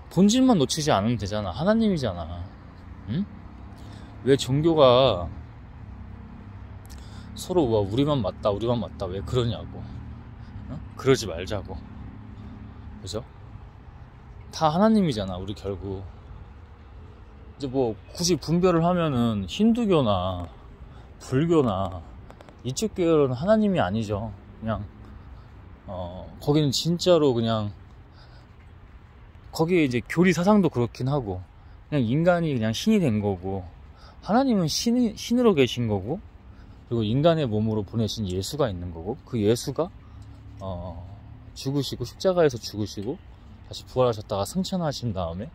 본질만 놓치지 않으면 되잖아. 하나님이잖아. 왜 종교가 서로 우리만 맞다 왜 그러냐고. 그러지 말자고. 그죠? 다 하나님이잖아. 우리 결국 이제 뭐 굳이 분별을 하면은 힌두교나 불교나 이쪽 계열은 하나님이 아니죠. 그냥 거기는 진짜로 그냥, 거기에 이제 교리 사상도 그렇긴 하고 그냥 인간이 그냥 신이 된 거고, 하나님은 신으로 계신 거고, 그리고 인간의 몸으로 보내신 예수가 있는 거고, 그 예수가 죽으시고 십자가에서 죽으시고 다시 부활하셨다가 승천하신 다음에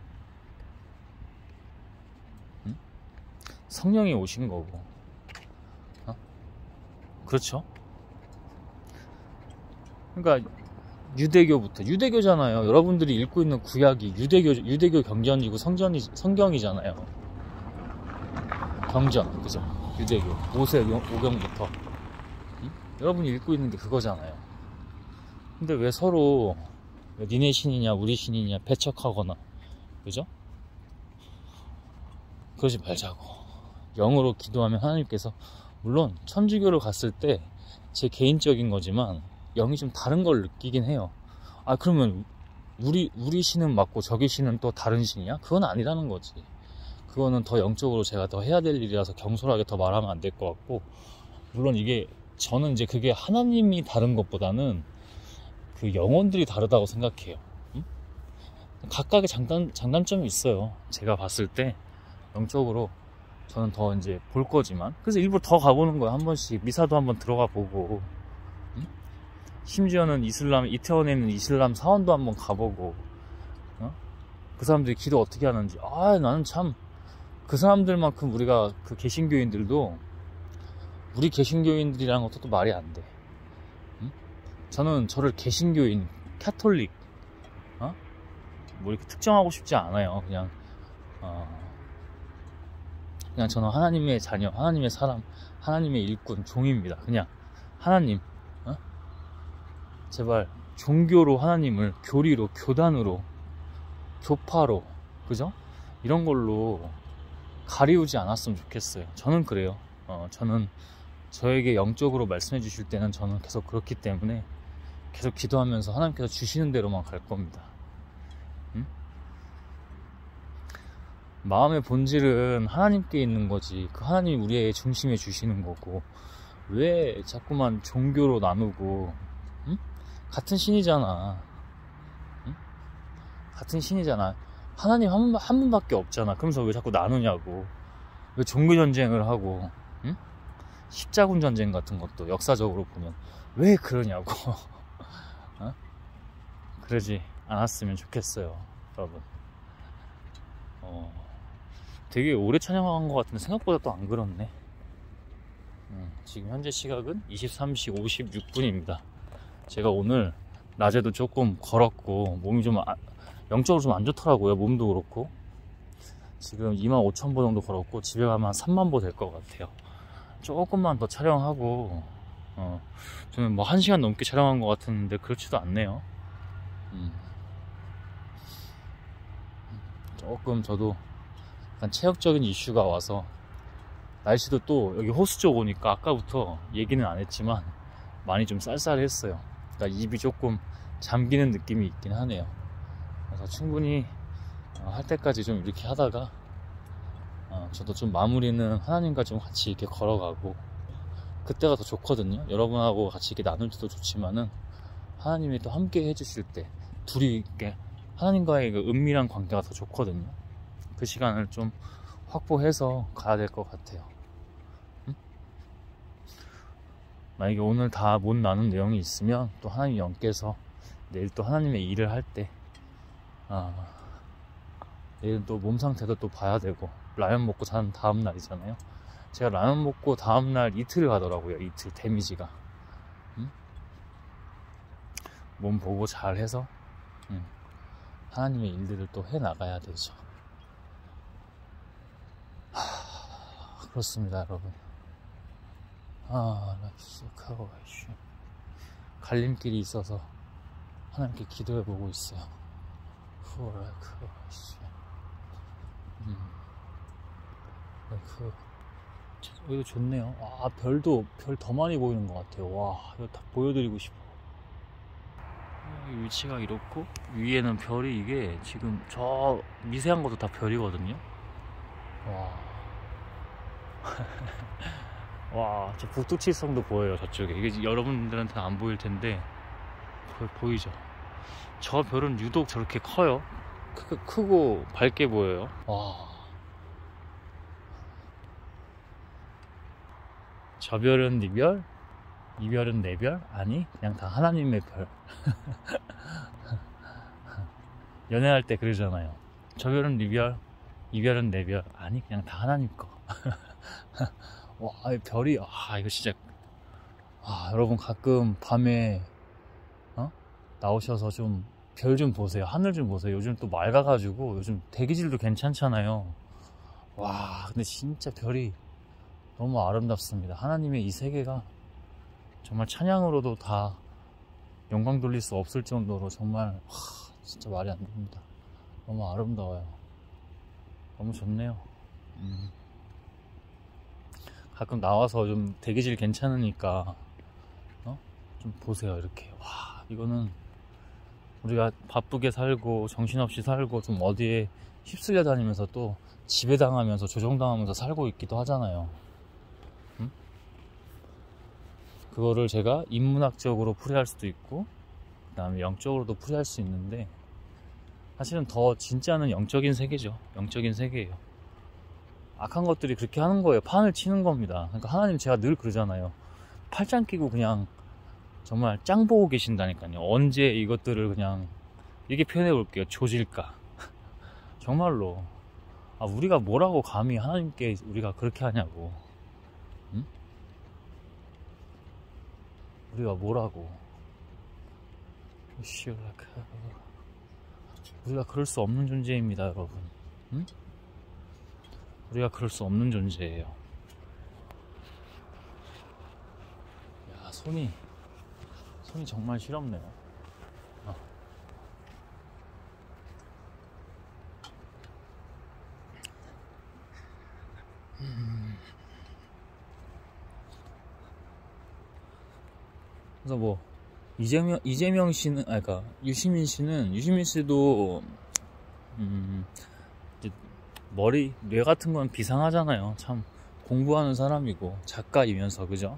성령이 오신 거고. 그렇죠? 그러니까 유대교잖아요. 여러분들이 읽고 있는 구약이 유대교 경전이고 성경이잖아요. 경전, 그죠? 유대교 모세 오경부터 여러분이 읽고 있는 게 그거잖아요. 근데 왜 서로 니네 신이냐 우리 신이냐 배척하거나, 그죠? 그러지 말자고. 영으로 기도하면 하나님께서, 물론 천주교를 갔을 때 제 개인적인 거지만 영이 좀 다른 걸 느끼긴 해요. 그러면 우리 신은 맞고 저기 신은 또 다른 신이야? 그건 아니라는 거지. 그거는 더 영적으로 제가 더 해야 될 일이라서 경솔하게 더 말하면 안 될 것 같고, 물론 저는 이제 그게 하나님이 다른 것보다는 그 영혼들이 다르다고 생각해요. 각각의 장단점이 있어요. 제가 봤을 때 영적으로 저는 더 이제 볼 거지만, 그래서 일부러 더 가보는 거야. 한 번씩 미사도 한번 들어가 보고, 심지어는 이태원에 있는 이슬람 사원도 한번 가보고, 그 사람들이 기도 어떻게 하는지. 나는 참 그 사람들만큼 우리가 그 개신교인들도 우리 개신교인들이랑 것도 또 말이 안 돼. 저는 저를 개신교인, 카톨릭 뭐 이렇게 특정하고 싶지 않아요. 그냥 저는 하나님의 자녀, 하나님의 사람, 하나님의 일꾼, 종입니다. 그냥 하나님, 제발 종교로 하나님을, 교리로, 교단으로, 교파로, 그죠? 이런 걸로 가리우지 않았으면 좋겠어요. 저는 그래요. 저는 저에게 영적으로 말씀해 주실 때는 저는 계속 그렇기 때문에 계속 기도하면서 하나님께서 주시는 대로만 갈 겁니다. 마음의 본질은 하나님께 있는 거지. 그 하나님이 우리의 중심에 주시는 거고, 왜 자꾸만 종교로 나누고, 같은 신이잖아. 같은 신이잖아. 하나님 한 분밖에 없잖아. 그러면서 왜 자꾸 나누냐고. 왜 종교 전쟁을 하고, 십자군 전쟁 같은 것도 역사적으로 보면 왜 그러냐고. 어? 그러지 않았으면 좋겠어요, 여러분. 되게 오래 촬영한 것 같은데 생각보다 또 안 그렇네. 지금 현재 시각은 23시 56분입니다. 제가 오늘 낮에도 조금 걸었고 몸이 좀 영적으로 좀 안 좋더라고요. 몸도 그렇고. 지금 25,000보 정도 걸었고 집에 가면 한 3만 보 될 것 같아요. 조금만 더 촬영하고 저는 뭐 1시간 넘게 촬영한 것 같았는데 그렇지도 않네요. 조금 저도 약간 체력적인 이슈가 와서, 날씨도 또 여기 호수 쪽 오니까 아까부터 얘기는 안 했지만 많이 좀 쌀쌀했어요. 그러니까 입이 조금 잠기는 느낌이 있긴 하네요. 그래서 충분히 할 때까지 좀 이렇게 하다가 저도 좀 마무리는 하나님과 좀 같이 이렇게 걸어가고, 그때가 더 좋거든요. 여러분하고 같이 이렇게 나눌 때도 좋지만은 하나님이 또 함께 해주실 때 둘이 이렇게 하나님과의 그 은밀한 관계가 더 좋거든요. 그 시간을 좀 확보해서 가야 될 것 같아요. 만약에 오늘 다 못 나눈 내용이 있으면 또 하나님 영께서 내일 또 하나님의 일을 할 때 내일 또 몸 상태도 또 봐야 되고, 라면 먹고 자는 다음 날이잖아요. 제가 라면 먹고 다음 날 이틀 가더라고요. 이틀 데미지가. 몸 보고 잘 해서 하나님의 일들을 또 해 나가야 되죠. 그렇습니다, 여러분. 갈림길이 있어서 하나님께 기도해 보고 있어요. 여기도 좋네요. 별 더 많이 보이는 것 같아요. 와, 이거 다 보여드리고 싶어. 위치가 이렇고 위에는 별이, 이게 지금 저 미세한 것도 다 별이거든요. 와, 저 북두칠성도 보여요. 저쪽에. 이게 여러분들한테는 안 보일 텐데 보이죠? 저 별은 유독 저렇게 커요. 크고 밝게 보여요. 와, 저 별은 네 별, 이 별은 내 별? 아니, 그냥 다 하나님의 별. 연애할 때 그러잖아요. 저 별은 네 별, 이 별은 내 별. 아니, 그냥 다 하나님 거. 와, 별이, 이거 진짜. 여러분 가끔 밤에 나오셔서 좀 별 좀 보세요. 하늘 좀 보세요. 요즘 또 맑아가지고 요즘 대기질도 괜찮잖아요. 와, 근데 진짜 별이 너무 아름답습니다. 하나님의 이 세계가 정말 찬양으로도 다 영광 돌릴 수 없을 정도로 정말 진짜 말이 안 됩니다. 너무 아름다워요. 너무 좋네요. 가끔 나와서 좀 대기질 괜찮으니까 좀 보세요. 이렇게. 와, 이거는 우리가 바쁘게 살고 정신없이 살고 좀 어디에 휩쓸려 다니면서 또 지배당하면서 조종당하면서 살고 있기도 하잖아요. 그거를 제가 인문학적으로 풀이할 수도 있고 그 다음에 영적으로도 풀이할 수 있는데, 사실은 더 진짜는 영적인 세계죠. 영적인 세계예요. 악한 것들이 그렇게 하는 거예요. 판을 치는 겁니다. 그러니까 하나님, 제가 늘 그러잖아요. 팔짱 끼고 그냥 정말 짱 보고 계신다니까요. 언제 이것들을 그냥 이렇게 표현해 볼게요. 조질까. 정말로. 우리가 뭐라고 감히 하나님께 우리가 그렇게 하냐고. 우리가 뭐라고. 우리가 그럴 수 없는 존재입니다, 여러분. 우리가 그럴 수 없는 존재예요. 야, 손이 정말 시렵네요. 그래서 뭐 이재명 씨는, 그러니까 유시민 씨도 이제 뇌 같은 건 비상하잖아요. 참 공부하는 사람이고 작가이면서, 그죠?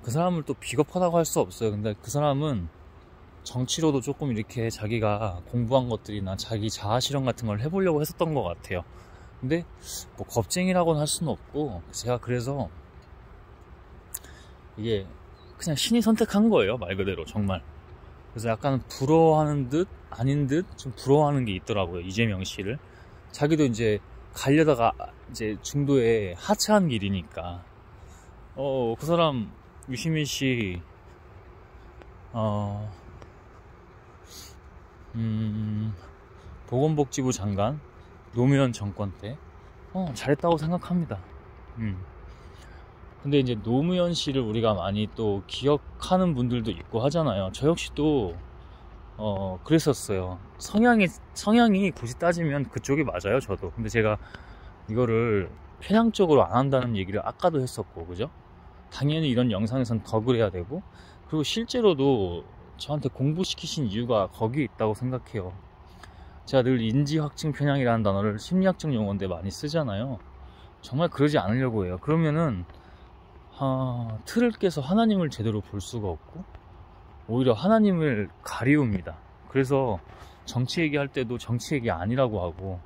그 사람을 또 비겁하다고 할 수 없어요. 근데 그 사람은 정치로도 조금 이렇게 자기가 공부한 것들이나 자기 자아 실현 같은 걸 해보려고 했었던 것 같아요. 근데 뭐 겁쟁이라고는 할 수는 없고, 제가 그래서 이게 그냥 신이 선택한 거예요, 말 그대로. 정말. 그래서 약간 부러워하는 듯 아닌 듯 좀 부러워하는 게 있더라고요, 이재명 씨를. 자기도 이제 가려다가 이제 중도에 하차한 길이니까 그 사람 유시민 씨 보건복지부 장관 노무현 정권 때 잘했다고 생각합니다. 근데 이제 노무현 씨를 우리가 많이 또 기억하는 분들도 있고 하잖아요. 저 역시도 그랬었어요. 성향이 굳이 따지면 그쪽이 맞아요, 저도. 근데 제가 이거를 편향적으로 안 한다는 얘기를 아까도 했었고, 그죠? 당연히 이런 영상에선 더 그래야 되고, 그리고 실제로도 저한테 공부시키신 이유가 거기에 있다고 생각해요. 제가 늘 인지확증 편향이라는 단어를 심리학적 용어인데 많이 쓰잖아요. 정말 그러지 않으려고 해요. 그러면은 틀을 깨서 하나님을 제대로 볼 수가 없고 오히려 하나님을 가리웁니다. 그래서 정치 얘기할 때도 정치 얘기 아니라고 하고,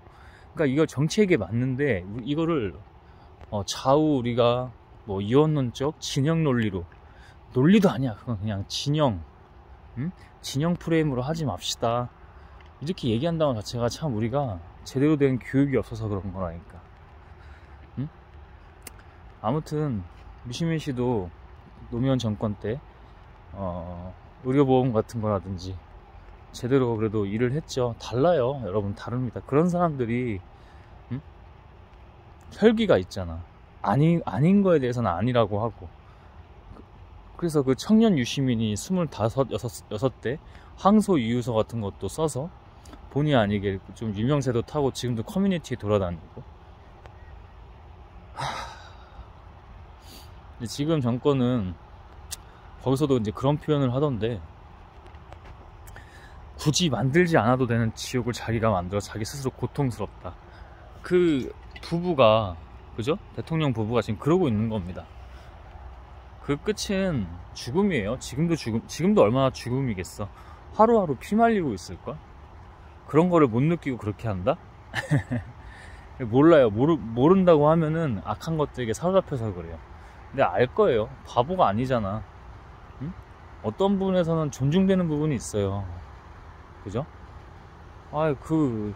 그러니까 이거 정치 얘기 맞는데 이거를 좌우 우리가 뭐 이원론적 진영 논리로, 논리도 아니야, 그건 그냥 진영 프레임으로 하지 맙시다, 이렇게 얘기한다는 것 자체가 참 우리가 제대로 된 교육이 없어서 그런 거라니까. 아무튼 유시민 씨도 노무현 정권 때 의료보험 같은 거라든지 제대로 그래도 일을 했죠. 달라요, 여러분. 다릅니다. 그런 사람들이 혈기가 있잖아. 아닌 거에 대해서는 아니라고 하고. 그래서 그 청년 유시민이 25, 6대 항소 이유서 같은 것도 써서 본의 아니게 좀 유명세도 타고 지금도 커뮤니티에 돌아다니고. 근데 지금 정권은 거기서도 이제 그런 표현을 하던데, 굳이 만들지 않아도 되는 지옥을 자기가 만들어 자기 스스로 고통스럽다. 그 부부가, 그죠? 대통령 부부가 지금 그러고 있는 겁니다. 그 끝은 죽음이에요. 지금도 얼마나 죽음이겠어. 하루하루 피말리고 있을걸? 그런 거를 못 느끼고 그렇게 한다? 몰라요. 모른다고 하면은 악한 것들에게 사로잡혀서 그래요. 근데 알 거예요. 바보가 아니잖아. 응? 어떤 부분에서는 존중되는 부분이 있어요. 그죠? 그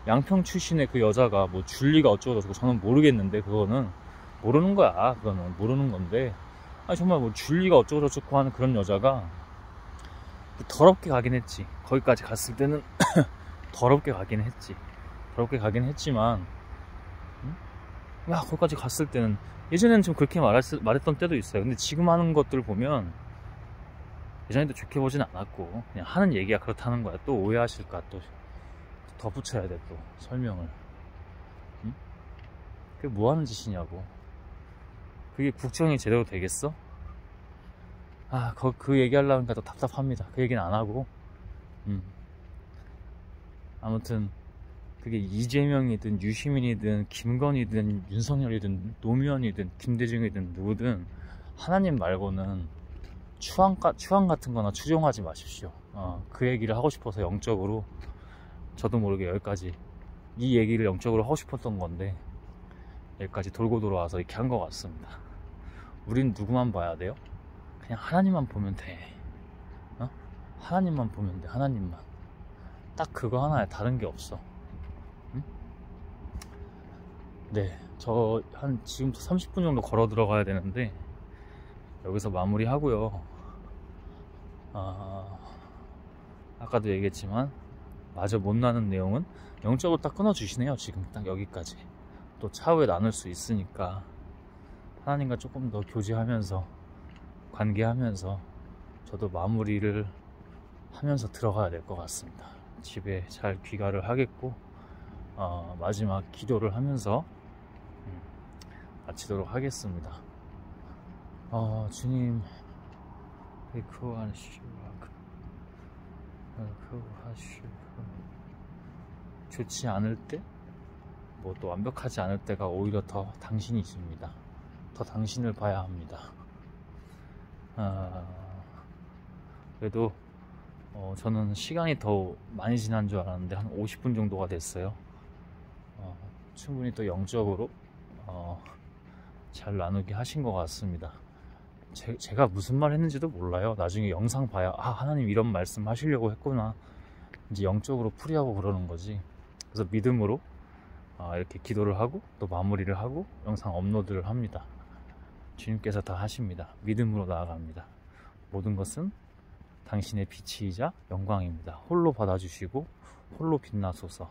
양평 출신의 그 여자가 뭐 줄리가 어쩌고저쩌고 저는 모르겠는데, 그거는 모르는 거야. 그거는 모르는 건데, 정말 뭐 줄리가 어쩌고저쩌고 하는 그런 여자가 더럽게 가긴 했지. 거기까지 갔을 때는 더럽게 가긴 했지만 거기까지 갔을 때는, 예전에는 좀 그렇게 말했던 때도 있어요. 근데 지금 하는 것들 보면 예전에도 좋게 보진 않았고, 그냥 하는 얘기가 그렇다는 거야. 또 오해하실까, 또 덧붙여야 돼, 또 설명을. 그게 뭐 하는 짓이냐고. 그게 국정이 제대로 되겠어? 그 얘기 하려니까 또 답답합니다. 그 얘기는 안 하고. 아무튼 그게 이재명이든 유시민이든 김건희든 윤석열이든 노무현이든 김대중이든 누구든 하나님 말고는 추앙 같은 거나 추종하지 마십시오. 그 얘기를 하고 싶어서 영적으로 저도 모르게 여기까지 이 얘기를 영적으로 하고 싶었던 건데, 여기까지 돌고 돌아와서 이렇게 한 것 같습니다. 우린 누구만 봐야 돼요? 그냥 하나님만 보면 돼. 하나님만 보면 돼. 하나님만. 딱 그거 하나에 다른 게 없어. 네, 저 지금부터 30분 정도 걸어 들어가야 되는데 여기서 마무리 하고요. 아까도 얘기했지만 마저 못 나는 내용은 영적으로 딱 끊어주시네요. 지금 딱 여기까지. 또 차후에 나눌 수 있으니까 하나님과 조금 더 교제하면서 관계하면서 저도 마무리를 하면서 들어가야 될 것 같습니다. 집에 잘 귀가를 하겠고, 마지막 기도를 하면서 마치도록 하겠습니다. 주님, 좋지 않을 때, 뭐 또 완벽하지 않을 때가 오히려 더 당신이십니다. 더 당신을 봐야 합니다. 그래도 저는 시간이 더 많이 지난 줄 알았는데 한 50분 정도가 됐어요. 충분히 또 영적으로 잘 나누게 하신 것 같습니다. 제가 무슨 말 했는지도 몰라요. 나중에 영상 봐야 아, 하나님 이런 말씀 하시려고 했구나, 이제 영적으로 풀이하고 그러는 거지. 그래서 믿음으로 이렇게 기도를 하고 또 마무리를 하고 영상 업로드를 합니다. 주님께서 다 하십니다. 믿음으로 나아갑니다. 모든 것은 당신의 빛이이자 영광입니다. 홀로 받아주시고 홀로 빛나소서.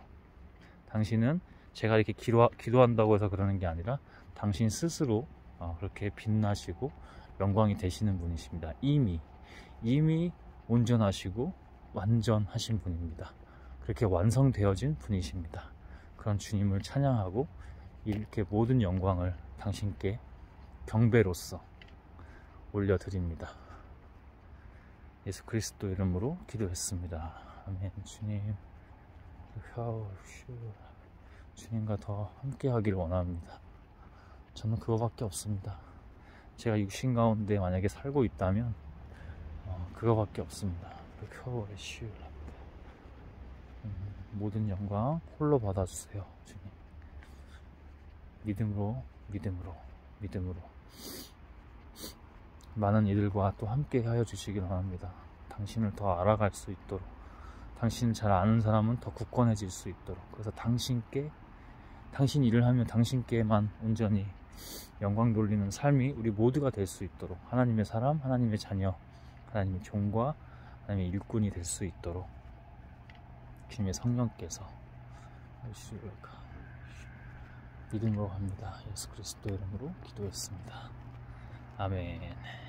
당신은 제가 이렇게 기도한다고 해서 그러는 게 아니라 당신 스스로 그렇게 빛나시고 영광이 되시는 분이십니다. 이미 온전하시고 완전하신 분입니다. 그렇게 완성되어진 분이십니다. 그런 주님을 찬양하고 이렇게 모든 영광을 당신께 경배로서 올려드립니다. 예수 그리스도 이름으로 기도했습니다. 아멘. 주님, 주님과 더 함께 하기를 원합니다. 저는 그거밖에 없습니다. 제가 육신 가운데 만약에 살고 있다면 그거밖에 없습니다. 모든 영광 홀로 받아주세요. 주님, 믿음으로 많은 이들과 또 함께 하여 주시길 원합니다. 당신을 더 알아갈 수 있도록, 당신을 잘 아는 사람은 더 굳건해질 수 있도록, 그래서 당신 일을 하면 당신께만 온전히 영광 돌리는 삶이 우리 모두가 될 수 있도록, 하나님의 사람, 하나님의 자녀, 하나님의 종과 하나님의 일꾼이 될 수 있도록 주님의 성령께서 믿음으로 합니다. 예수 그리스도 이름으로 기도했습니다. 아멘.